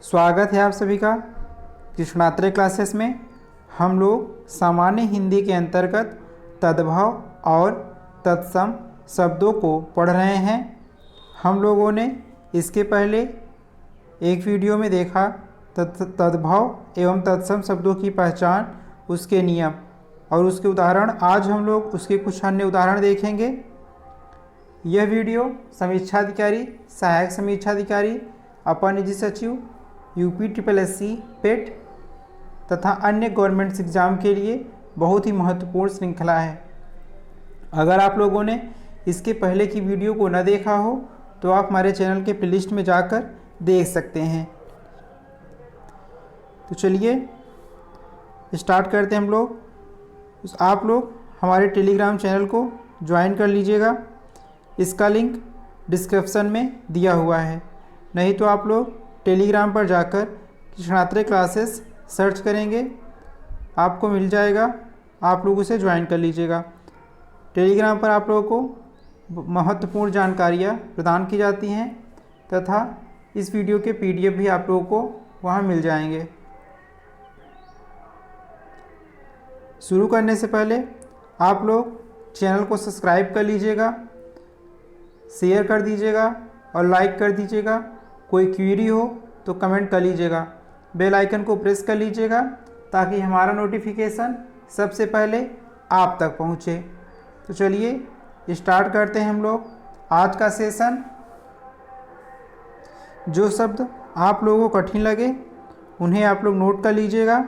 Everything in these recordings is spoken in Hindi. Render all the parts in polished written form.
स्वागत है आप सभी का कृष्णात्रे क्लासेस में। हम लोग सामान्य हिंदी के अंतर्गत तद्भव और तत्सम शब्दों को पढ़ रहे हैं। हम लोगों ने इसके पहले एक वीडियो में देखा तद्भव एवं तत्सम शब्दों की पहचान, उसके नियम और उसके उदाहरण। आज हम लोग उसके कुछ अन्य उदाहरण देखेंगे। यह वीडियो समीक्षाधिकारी, सहायक समीक्षाधिकारी, अपर निजी सचिव, UPSSC पेट तथा अन्य गवर्नमेंट एग्जाम के लिए बहुत ही महत्वपूर्ण श्रृंखला है। अगर आप लोगों ने इसके पहले की वीडियो को न देखा हो तो आप हमारे चैनल के प्लेलिस्ट में जाकर देख सकते हैं। तो चलिए स्टार्ट करते हैं हम लोग। आप लोग हमारे टेलीग्राम चैनल को ज्वाइन कर लीजिएगा। इसका लिंक डिस्क्रिप्शन में दिया हुआ है, नहीं तो आप लोग टेलीग्राम पर जाकर कृष्णात्रे क्लासेस सर्च करेंगे, आपको मिल जाएगा। आप लोग उसे ज्वाइन कर लीजिएगा। टेलीग्राम पर आप लोगों को महत्वपूर्ण जानकारियाँ प्रदान की जाती हैं तथा इस वीडियो के PDF भी आप लोगों को वहाँ मिल जाएंगे। शुरू करने से पहले आप लोग चैनल को सब्सक्राइब कर लीजिएगा, शेयर कर दीजिएगा और लाइक कर दीजिएगा। कोई क्वेरी हो तो कमेंट कर लीजिएगा। बेल आइकन को प्रेस कर लीजिएगा ताकि हमारा नोटिफिकेशन सबसे पहले आप तक पहुंचे। तो चलिए स्टार्ट करते हैं हम लोग आज का सेशन। जो शब्द आप लोगों को कठिन लगे उन्हें आप लोग नोट कर लीजिएगा।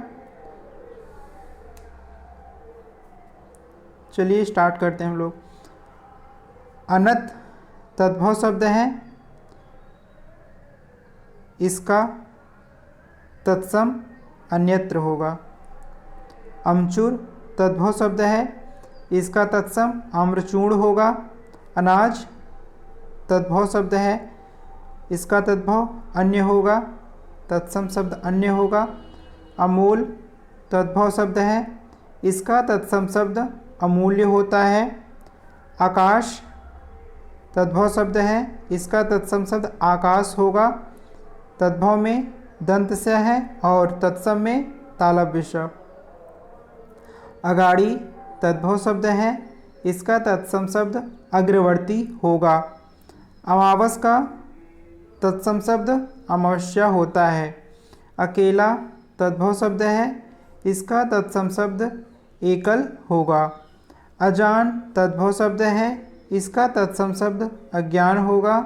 चलिए स्टार्ट करते हैं हम लोग। अनंत तद्भव शब्द है, इसका तत्सम अन्यत्र होगा। अमचूर तद्भव शब्द है, इसका तत्सम आम्रचूर्ण होगा। अनाज तद्भव शब्द है, इसका तद्भव अन्य होगा, तत्सम शब्द अन्य होगा। अमूल तद्भव शब्द है, इसका तत्सम शब्द अमूल्य होता है। आकाश तद्भव शब्द है, इसका तत्सम शब्द आकाश होगा। तद्भव में दंत से है और तत्सम में तालव्य स। अगाड़ी तद्भव शब्द है, इसका तत्सम शब्द अग्रवर्ती होगा। अमावस का तत्सम शब्द अमावस्या होता है। अकेला तद्भव शब्द है, इसका तत्सम शब्द एकल होगा। अजान तद्भव शब्द है, इसका तत्सम शब्द अज्ञान होगा।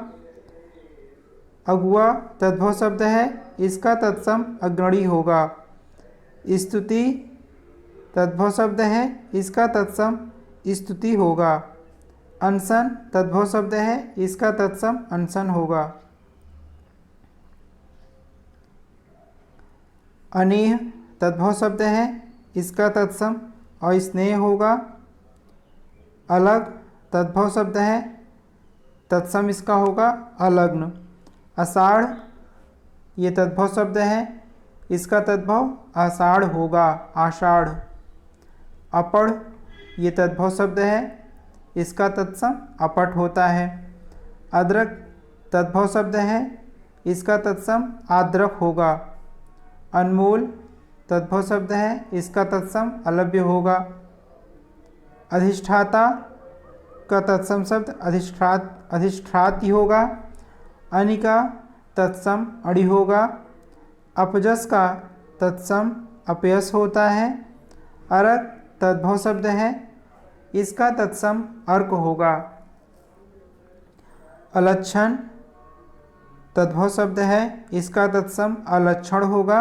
अगुआ तद्भव शब्द है, इसका तत्सम अग्रणी होगा। स्तुति तद्भव शब्द है, इसका तत्सम स्तुति होगा। अनशन तद्भव शब्द है, इसका तत्सम अनशन होगा। अनेह तद्भव शब्द है, इसका तत्सम अस्नेह होगा। अलग तद्भव शब्द है, तत्सम इसका होगा अलग्न। आषाढ़ ये तद्भव शब्द है, इसका तद्भव आषाढ़ होगा, आषाढ़। अपढ़ ये तद्भव शब्द है, इसका तत्सम अपट होता है। अदरक तद्भव शब्द है, इसका तत्सम आद्रक होगा। अनमोल तद्भव शब्द है, इसका तत्सम अलव्य होगा। अधिष्ठाता का तत्सम शब्द अधिष्ठाति होगा। अनिका तत्सम अणि होगा। अपजस का तत्सम अपयस होता है। अर्क तद्भव शब्द है, इसका तत्सम अर्क होगा। अलक्षण तद्भव शब्द है, इसका तत्सम अलक्षण होगा।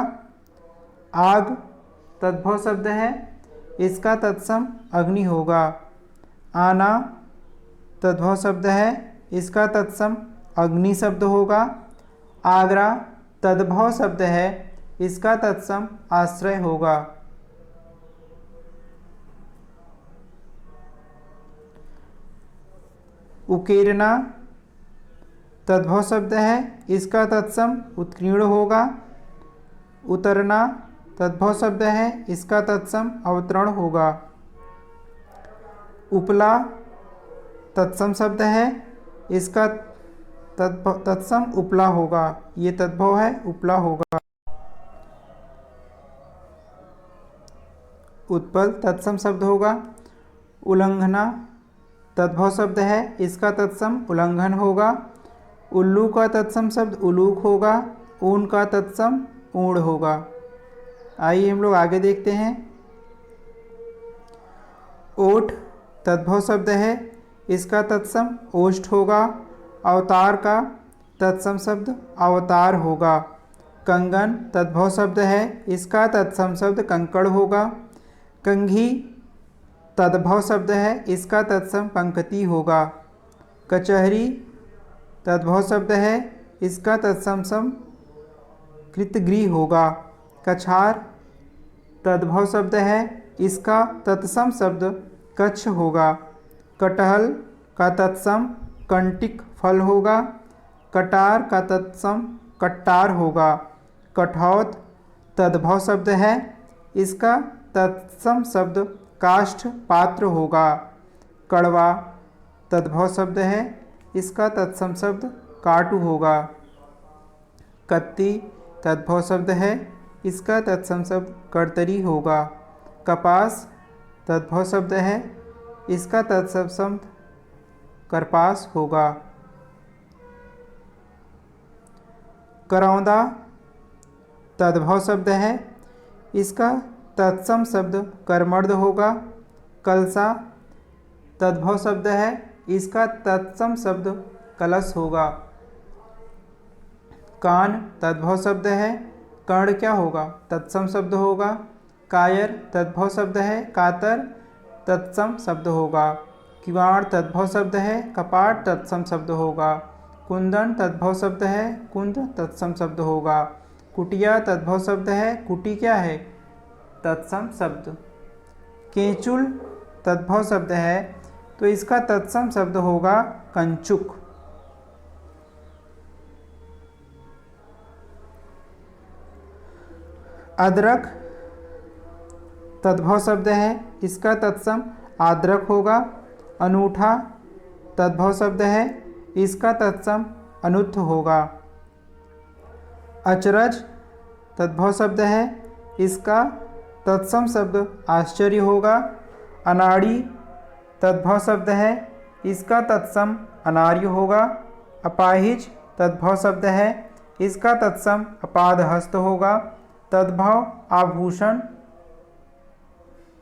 आग तद्भव शब्द है, इसका तत्सम अग्नि होगा। आना तद्भव शब्द है, इसका तत्सम अग्नि शब्द होगा। आगरा तद्भव शब्द है, इसका तत्सम आश्रय होगा। उकेरना तद्भव शब्द है, इसका तत्सम उत्कीर्ण होगा। उतरना तद्भव शब्द है, इसका तत्सम अवतरण होगा। उपला तत्सम शब्द है, इसका तत्सम उपला होगा। ये तद्भव है, उपला होगा। उत्पल तत्सम शब्द होगा। उल्लंघना तद्भव शब्द है, इसका तत्सम उल्लंघन होगा। उल्लू का तत्सम शब्द उलूक होगा। ऊन का तत्सम ऊण होगा। आइए हम लोग आगे देखते हैं। ओठ तद्भव शब्द है, इसका तत्सम ओष्ठ होगा। अवतार का तत्सम शब्द अवतार होगा। कंगन तद्भव शब्द है, इसका तत्सम शब्द कंकड़ होगा। कंघी तद्भव शब्द है, इसका तत्सम पंक्ति होगा। कचहरी तद्भव शब्द है, इसका तत्सम सम कृतगृह होगा। कछार तद्भव शब्द है, इसका तत्सम शब्द कच्छ होगा। कटहल का तत्सम कंटिक फल होगा। कटार का तत्सम कट्टार होगा। कठौत तद्भव शब्द है, इसका तत्सम शब्द काष्ठ पात्र होगा। कड़वा तद्भव शब्द है, इसका तत्सम शब्द काटू होगा। कत्ती तद्भव शब्द है, इसका तत्सम शब्द कर्तरी होगा। कपास तद्भव शब्द है, इसका तत्सम शब्द करपास होगा। करौंदा तद्भव शब्द है, इसका तत्सम शब्द कर्मर्द होगा। कलसा तद्भव शब्द है, इसका तत्सम शब्द कलश होगा। कान तद्भव शब्द है, कर्ण क्या होगा? तत्सम शब्द होगा। कायर तद्भव शब्द है, कातर तत्सम शब्द होगा। किवाड़ तद्भव शब्द है, कपाट तत्सम शब्द होगा। कुंदन तद्भव शब्द है, कुंद तत्सम शब्द होगा। कुटिया तद्भव शब्द है, कुटी क्या है? तत्सम शब्द। केंचुल तद्भव शब्द है, तो इसका तत्सम शब्द होगा कंचुक। अदरक तद्भव शब्द है, इसका तत्सम आद्रक होगा। अनूठा तद्भव शब्द है, इसका तत्सम अनुत्थ होगा। अचरज तद्भव शब्द है, इसका तत्सम शब्द आश्चर्य होगा। अनाड़ी तद्भव शब्द है, इसका तत्सम अनार्य होगा। अपाहिज तद्भव शब्द है, इसका तत्सम अपादहस्त होगा। तद्भव आभूषण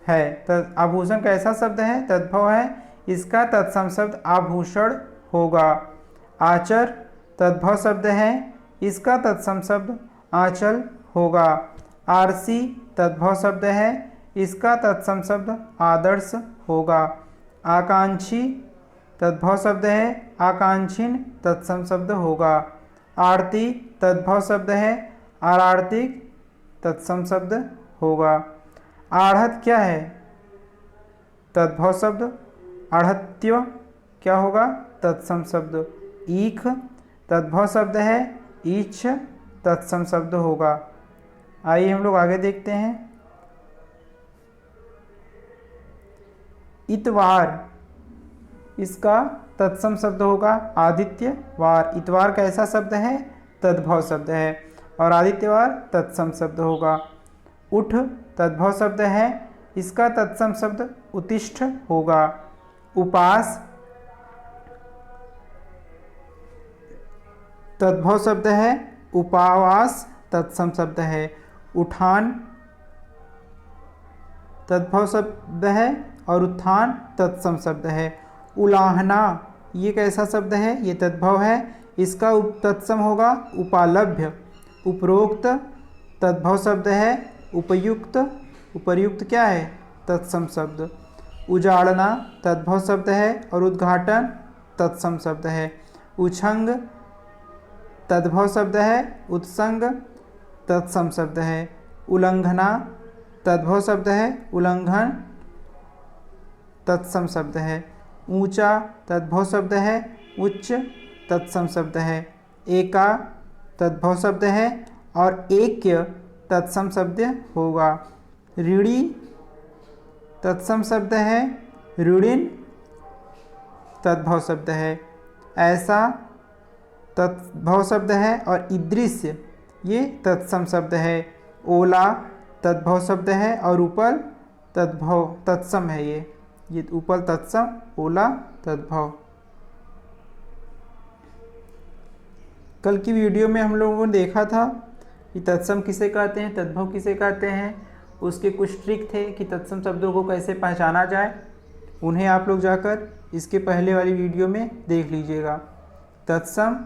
है, आभूषण कैसा शब्द है? तद्भव है, इसका तत्सम शब्द आभूषण होगा। आचर तद्भव शब्द है, इसका तत्सम शब्द आंचल होगा। आरसी तद्भव शब्द है, इसका तत्सम शब्द आदर्श होगा। आकांक्षी तद्भव शब्द है, आकांक्षिन तत्सम शब्द होगा। आरती तद्भव शब्द है, आरार्तिक तत्सम शब्द होगा। आढ़त क्या है? तद्भव शब्द। आढ़त्य क्या होगा? तत्सम शब्द। ईख तद्भव शब्द है, ईछ तत्सम शब्द होगा। आइए हम लोग आगे देखते हैं। इतवार, इसका तत्सम शब्द होगा आदित्यवार। इतवार कैसा शब्द है? तद्भव शब्द है, और आदित्यवार तत्सम शब्द होगा। उठ तद्भव शब्द है, इसका तत्सम शब्द उत्तिष्ठ होगा। उपास तद्भव शब्द है, उपवास तत्सम शब्द है। उठान तद्भव शब्द है, और उत्थान तत्सम शब्द है। उलाहना ये कैसा शब्द है? ये तद्भव है, इसका तत्सम होगा उपालभ्य। उपरोक्त तद्भव शब्द है, उपयुक्त उपर्युक्त क्या है? तत्सम शब्द। उजाड़ना तद्भव शब्द है, और उद्घाटन तत्सम शब्द है। उछंग तद्भव शब्द है, उत्संग तत्सम शब्द है। उल्लंघना तद्भव शब्द है, उल्लंघन तत्सम शब्द है। ऊंचा तद्भव शब्द है, उच्च तत्सम शब्द है। एका तद्भव शब्द है, और ऐक्य तत्सम शब्द होगा। ऋणी तत्सम शब्द है, ऋणिन तद्भव शब्द है। ऐसा तद्भव शब्द है और ईदृश्य ये तत्सम शब्द है। ओला तद्भव शब्द है और उपल तद्भव तत्सम है। ये उपल तत्सम, ओला तद्भव। कल की वीडियो में हम लोगों ने देखा था कि तत्सम किसे कहते हैं, तद्भव किसे कहते हैं, उसके कुछ ट्रिक थे कि तत्सम शब्दों को कैसे पहचाना जाए। उन्हें आप लोग जाकर इसके पहले वाली वीडियो में देख लीजिएगा। तत्सम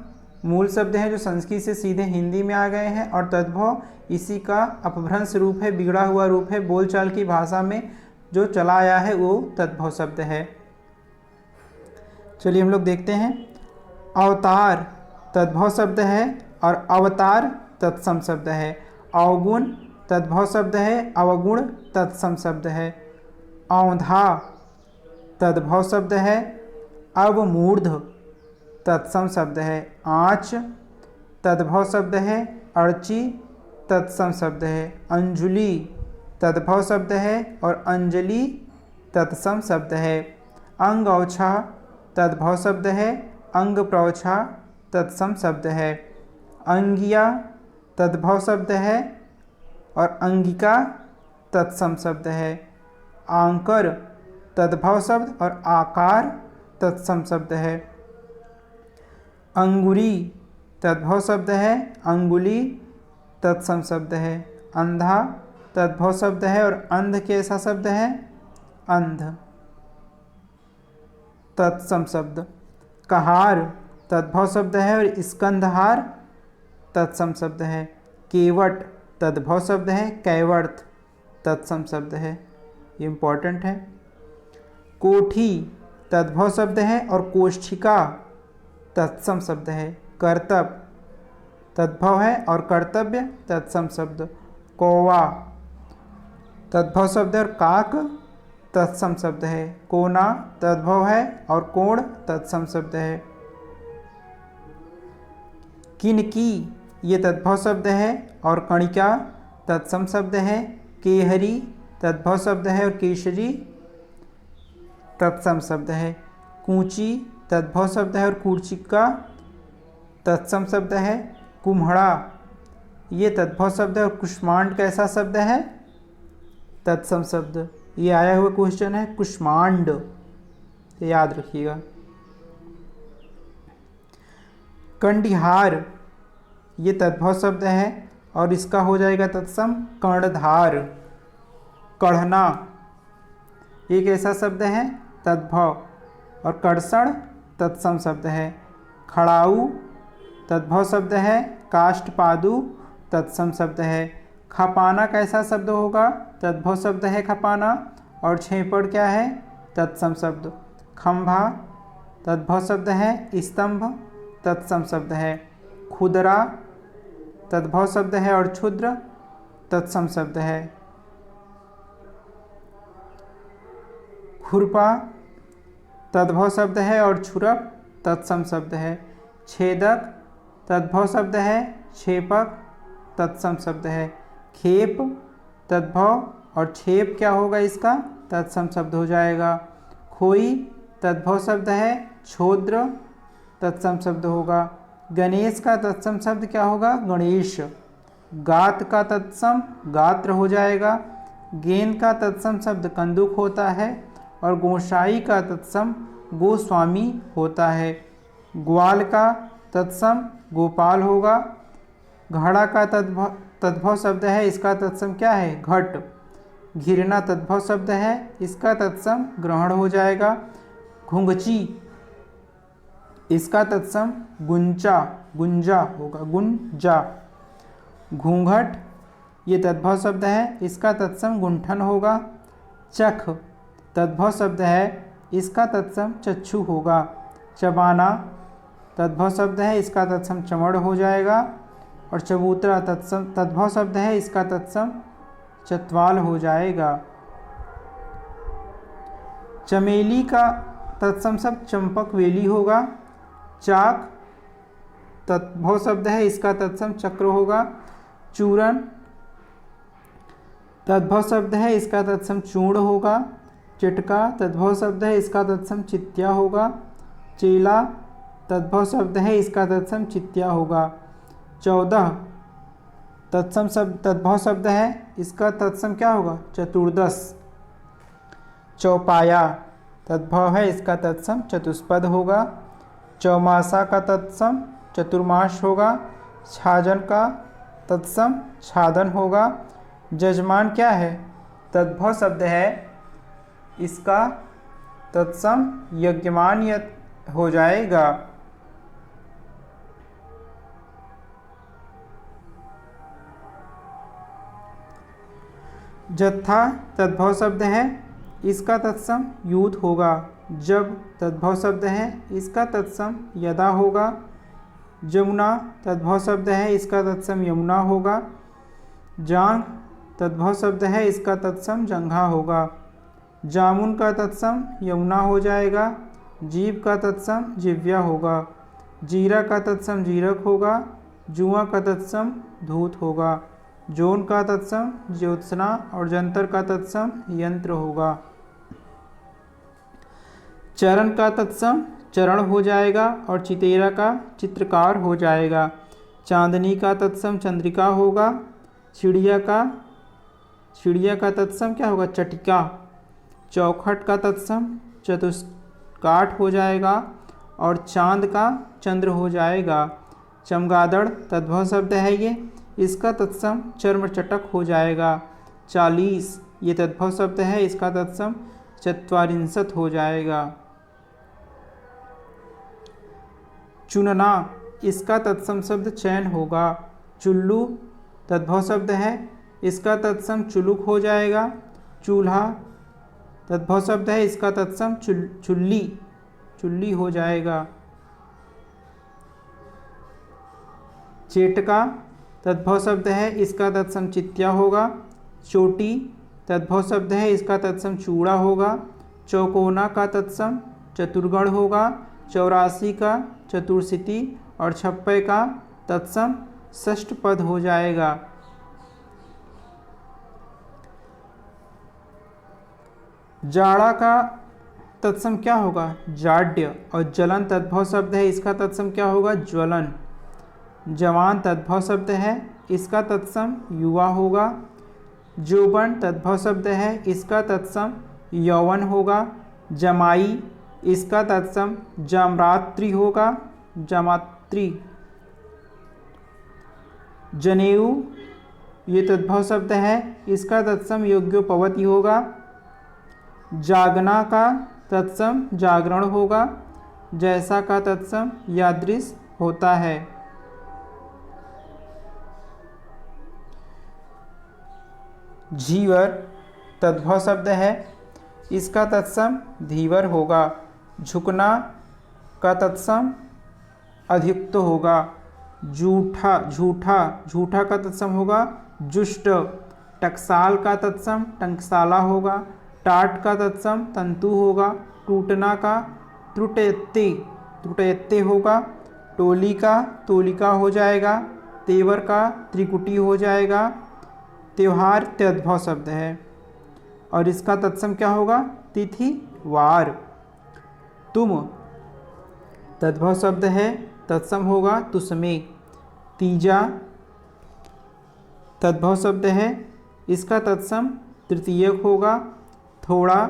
मूल शब्द हैं जो संस्कृत से सीधे हिंदी में आ गए हैं और तद्भव इसी का अपभ्रंश रूप है, बिगड़ा हुआ रूप है। बोलचाल की भाषा में जो चला आया है वो तद्भव शब्द है। चलिए हम लोग देखते हैं। अवतार तद्भव शब्द है और अवतार तत्सम शब्द है। अवगुण तद्भव शब्द है, अवगुण तत्सम शब्द है। औंधा तद्भव शब्द है, अवमूर्ध तत्सम शब्द है। आँच तद्भव शब्द है, अर्ची तत्सम शब्द है। अंजुलि तद्भव शब्द है और अंजलि तत्सम शब्द है। अंग औछा तद्भव शब्द है, अंग प्रौछा तत्सम शब्द है। अंगिया तद्भव शब्द है और अंगिका तत्सम शब्द है। आंकर तद्भव शब्द और आकार तत्सम शब्द है। अंगुरी तद्भव शब्द है, अंगुली तत्सम शब्द है। अंधा तद्भव शब्द है और अंध कैसा शब्द है, अंध तत्सम शब्द। कहार तद्भव शब्द है और स्कंधहार तत्सम शब्द है। केवट तद्भव शब्द है, कैवर्त तत्सम शब्द है। ये इम्पॉर्टेंट है। कोठी तद्भव शब्द है और कोष्ठिका तत्सम शब्द है। कर्तव्य तद्भव है और कर्तव्य तत्सम शब्द। कौवा तद्भव शब्द है और काक तत्सम शब्द है। कोना तद्भव है और कोण तत्सम शब्द है। किनकी ये तद्भव शब्द है और कणिका तत्सम शब्द है। केहरी तद्भव शब्द है और केशरी तत्सम शब्द है। कूची तद्भव शब्द है और कूर्चिका तत्सम शब्द है। कुम्हड़ा ये तद्भव शब्द है और कुष्मांड कैसा शब्द है, तत्सम शब्द। ये आया हुआ क्वेश्चन है कुष्मांड, याद रखिएगा। कंडिहार ये तद्भव शब्द है और इसका हो जाएगा तत्सम कर्णधार। कढ़ना ये कैसा शब्द है, तद्भव, और कर्षण तत्सम शब्द है। खड़ाऊ तद्भव शब्द है, काष्ठपादु तत्सम शब्द है। खपाना कैसा शब्द होगा, तद्भव शब्द है खपाना, और छेपड़ क्या है, तत्सम शब्द। खंभा तद्भव शब्द है, स्तंभ तत्सम शब्द है। खुदरा तद्भव शब्द है और क्षुद्र तत्सम शब्द है। खुरपा तद्भव शब्द है और छुरप तत्सम शब्द है। छेदक तद्भव शब्द है, छेपक तत्सम शब्द है। खेप तद्भव और छेप क्या होगा इसका, तत्सम शब्द हो जाएगा। खोई तद्भव शब्द है, छोद्र तत्सम शब्द होगा। गणेश का तत्सम शब्द क्या होगा, गणेश। गात का तत्सम गात्र हो जाएगा। गेंद का तत्सम शब्द कंदुक होता है और गोसाई का तत्सम गोस्वामी होता है। ग्वाल का तत्सम गोपाल होगा। घड़ा का तद्भव शब्द है, इसका तत्सम क्या है, घट। घिरना तद्भव शब्द है, इसका तत्सम ग्रहण हो जाएगा। घुंघची इसका तत्सम गुंचा गुंजा होगा, गुंजा। घूंघट ये तद्भव शब्द है, इसका तत्सम गुंठन होगा। चख तद्भव शब्द है, इसका तत्सम चक्षु होगा। चबाना तद्भव शब्द है, इसका तत्सम चमड़ हो जाएगा। और चबूतरा तद्भव शब्द है, इसका तत्सम चतवाल हो जाएगा। चमेली का तत्सम शब्द चंपक वेली होगा। चाक तद्भव शब्द है, इसका तत्सम चक्र होगा। चूरन तद्भव शब्द है, इसका तत्सम चूर्ण होगा। चिटका तद्भव शब्द है, इसका तत्सम चित्या होगा। चेला तद्भव शब्द है, इसका तत्सम चित्या होगा। 14 तत्सम शब्द तद्भव शब्द है, इसका तत्सम क्या होगा? चतुर्दश। चौपाया तद्भव है, इसका तत्सम चतुष्पद होगा। चौमासा का तत्सम चतुर्मास होगा। छाजन का तत्सम छादन होगा। जजमान क्या है? तद्भव शब्द है, इसका तत्सम यज्ञमान हो जाएगा। जत्था तद्भव शब्द है, इसका तत्सम यूथ होगा। जब तद्भव शब्द है, इसका तत्सम यदा होगा। जमुना तद्भव शब्द है, इसका तत्सम यमुना होगा। जांघ तद्भव शब्द है, इसका तत्सम जंघा होगा। जामुन का तत्सम यमुना हो जाएगा। जीभ का तत्सम जिव्या होगा। जीरा का तत्सम जीरक होगा। जुआ का तत्सम धूत होगा। जोन का तत्सम ज्योत्सना और जंतर का तत्सम यंत्र होगा। चरण का तत्सम चरण हो जाएगा और चितेरा का चित्रकार हो जाएगा। चांदनी का तत्सम चंद्रिका होगा। चिड़िया का तत्सम क्या होगा? चटिका। चौखट का तत्सम चतुष्काठ हो जाएगा और चांद का चंद्र हो जाएगा। चमगादड़ तद्भव शब्द है ये, इसका तत्सम चर्मचटक हो जाएगा। 40 ये तद्भव शब्द है, इसका तत्सम चत्वारिंशत हो जाएगा। चुनना इसका तत्सम शब्द चैन होगा। चुल्लू तद्भव शब्द है, इसका तत्सम चुलुक हो जाएगा। चूल्हा तद्भव शब्द है, इसका तत्सम चुल्ली हो जाएगा। चेटका तद्भव शब्द है, इसका तत्सम चित्या होगा। चोटी तद्भव शब्द है, इसका तत्सम चूड़ा होगा। चौकोना का तत्सम चतुर्गण होगा। 84 का चतुर्सिति और 56 का तत्सम षष्ठ पद हो जाएगा। जाड़ा का तत्सम क्या होगा? जाड्य। और जलन तद्भव शब्द है, इसका तत्सम क्या होगा? ज्वलन। जवान तद्भव शब्द है, इसका तत्सम युवा होगा। जोबन तद्भव शब्द है, इसका तत्सम यौवन होगा। जमाई इसका तत्सम जामरात्रि होगा। जामात्रि। जनेऊ ये तद्भव शब्द है, इसका तत्सम योग्योपवती होगा। जागना का तत्सम जागरण होगा। जैसा का तत्सम यादृश होता है। झीवर तद्भव शब्द है, इसका तत्सम धीवर होगा। झुकना का तत्सम अधियुक्त होगा। झूठा का तत्सम होगा जुष्ट। टकसाल का तत्सम टंकसाला होगा। टाट का तत्सम तंतु होगा। टूटना का त्रुटयत्ते होगा। टोली का तोलिका हो जाएगा। तेवर का त्रिकुटी हो जाएगा। त्योहार तद्भव शब्द है और इसका तत्सम क्या होगा? तिथि वार। तुम तद्भव शब्द है, तत्सम होगा तुसमें। तीजा तद्भव शब्द है, इसका तत्सम तृतीयक होगा। थोड़ा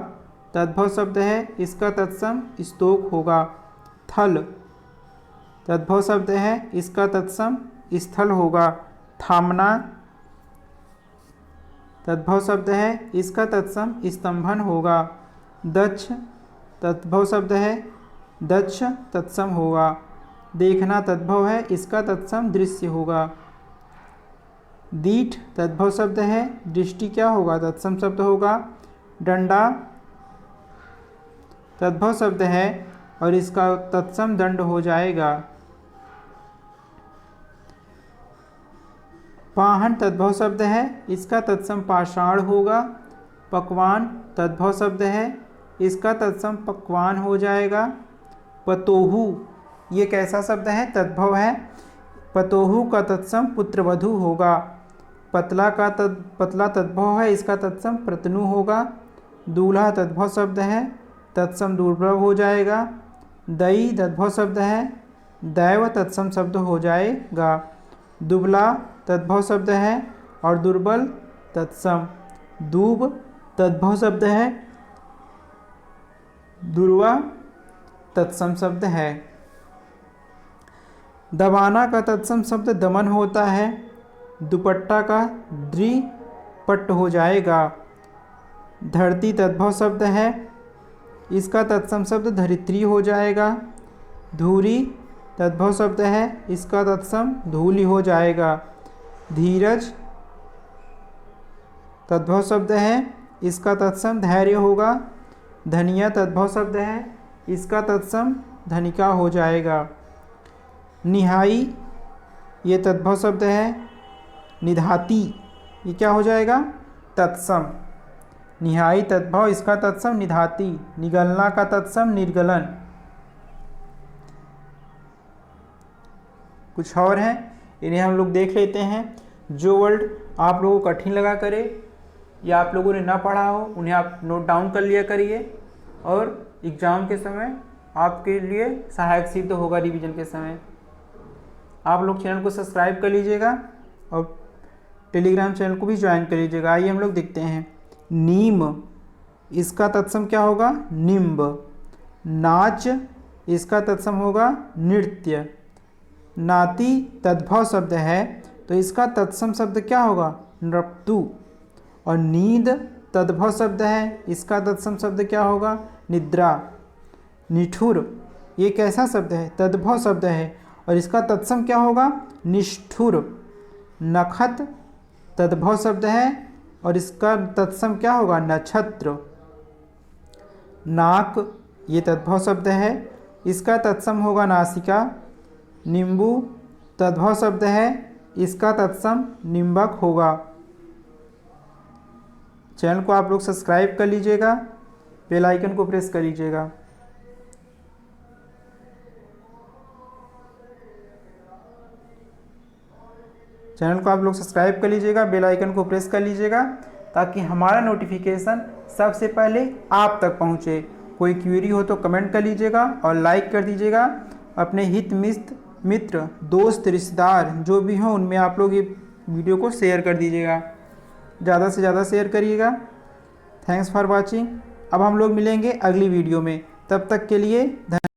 तद्भव शब्द है, इसका तत्सम स्तोक होगा। थल तद्भव शब्द है, इसका तत्सम स्थल होगा। थामना तद्भव शब्द है, इसका तत्सम स्तंभन होगा। दक्ष तद्भव शब्द है, दक्ष तत्सम होगा। देखना तद्भव है, इसका तत्सम दृश्य होगा। दीठ तद्भव शब्द है, दृष्टि क्या होगा? तत्सम शब्द होगा। डंडा तद्भव शब्द है और इसका तत्सम दंड हो जाएगा। पाहन तद्भव शब्द है, इसका तत्सम पाषाण होगा। पकवान तद्भव शब्द है, इसका तत्सम पकवान हो जाएगा। पतोहू ये कैसा शब्द है? तद्भव है। पतोहू का तत्सम पुत्रवधू होगा। पतला तद्भव है, इसका तत्सम प्रतनु होगा। दूल्हा तद्भव शब्द है, तत्सम दुर्भव हो जाएगा। दई तद्भव शब्द है, दैव तत्सम शब्द हो जाएगा। दुबला तद्भव शब्द है और दुर्बल तत्सम। दूब तद्भव शब्द है, दुर्वा तत्सम शब्द है। दबाना का तत्सम शब्द दमन होता है। दुपट्टा का द्विपट्ट हो जाएगा। धरती तद्भव शब्द है, इसका तत्सम शब्द धरित्री हो जाएगा। धूरी तद्भव शब्द है, इसका तत्सम धूली हो जाएगा। धीरज तद्भव शब्द है, इसका तत्सम धैर्य होगा। धनिया तद्भव शब्द है, इसका तत्सम धनिका हो जाएगा। निहाई ये तद्भव शब्द है। निधाती ये क्या हो जाएगा? तत्सम। निहाई तद्भव, इसका तत्सम निधाती। निगलना का तत्सम निर्गलन। कुछ और हैं, इन्हें हम लोग देख लेते हैं। जो वर्ड आप लोगों को कठिन लगा करे या आप लोगों ने ना पढ़ा हो, उन्हें आप नोट डाउन कर लिया करिए और एग्ज़ाम के समय आपके लिए सहायक सिद्ध होगा। रिवीजन के समय आप लोग चैनल को सब्सक्राइब कर लीजिएगा और टेलीग्राम चैनल को भी ज्वाइन कर लीजिएगा। आइए हम लोग देखते हैं। नीम इसका तत्सम क्या होगा? निम्ब। नाच इसका तत्सम होगा नृत्य। नाती तद्भव शब्द है, तो इसका तत्सम शब्द क्या होगा? नृप्तु। और नींद तद्भव शब्द है, इसका तत्सम शब्द क्या होगा? निद्रा। निठुर ये कैसा शब्द है? तद्भव शब्द है और इसका तत्सम क्या होगा? निष्ठुर। नखत तद्भव शब्द है और इसका तत्सम क्या होगा? नक्षत्र। नाक ये तद्भव शब्द है, इसका तत्सम होगा नासिका। नींबू तद्भव शब्द है, इसका तत्सम निम्बक होगा। चैनल को आप लोग सब्सक्राइब कर लीजिएगा, बेल आइकन को प्रेस कर लीजिएगा। चैनल को आप लोग सब्सक्राइब कर लीजिएगा, बेल आइकन को प्रेस कर लीजिएगा ताकि हमारा नोटिफिकेशन सबसे पहले आप तक पहुंचे। कोई क्वेरी हो तो कमेंट कर लीजिएगा और लाइक कर दीजिएगा। अपने हित मित्र दोस्त रिश्तेदार जो भी हों उनमें आप लोग ये वीडियो को शेयर कर दीजिएगा। ज़्यादा से ज़्यादा शेयर करिएगा। Thanks for watching. अब हम लोग मिलेंगे अगली वीडियो में, तब तक के लिए धन्यवाद।